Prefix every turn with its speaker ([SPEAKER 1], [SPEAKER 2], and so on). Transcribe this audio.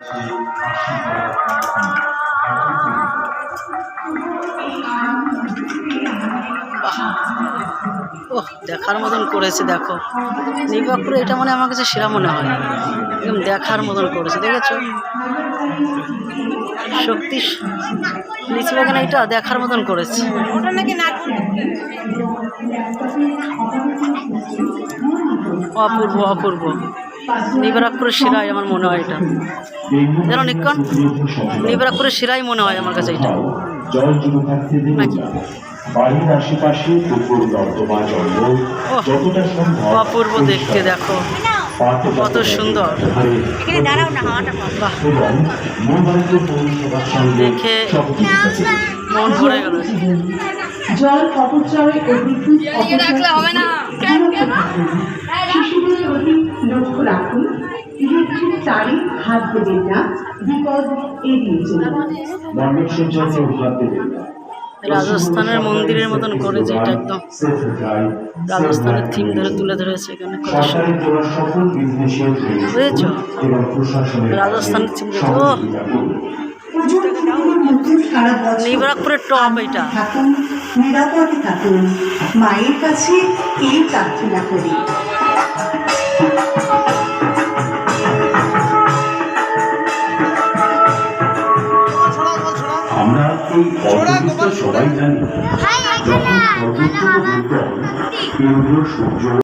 [SPEAKER 1] ওহ, দেখার মতন করেছে। দেখো নির্বাকপুরে এটা মনে আমার কাছে সেরা মনে হয়, একদম দেখার মতন করেছে। দেখেছো শক্তি লিচু বাগানে এটা দেখার মতন করেছে। অপূর্ব অপূর্ব, নির্বাকপুরের সেরাই আমার মনে হয় এটা। জানো নিক্ষণ, নির্বাকপুরের সেরাই মনে হয় আমার কাছে এটা নাকি।
[SPEAKER 2] বাড়ির আশেপাশে পুকুর নর্দমা জঙ্গল যতটা সম্ভব
[SPEAKER 1] অপূর্ব দেখতে। দেখো কত সুন্দর, দেখে মন ভরে গেল।
[SPEAKER 3] জল অপচয় ও বিদ্যুৎ শিশুদের প্রতি লক্ষ্য রাখুন। ইলেকট্রিক তারে হাত দেবেন না, বিপদ এড়িয়ে চলুন।
[SPEAKER 1] রাজস্থানের মন্দিরের মতন করেছে এটা, একদম রাজস্থানের থিম ধরে তুলে ধরেছে এখানে। বুঝেছ রাজস্থানের থিম দেখো, নির্বাকপুরের টপ এটা।
[SPEAKER 3] নিরাপদে থাকুন, মায়ের কাছে এই প্রার্থনা করি।
[SPEAKER 2] আমরা এই সবাই জানি যখন সূর্য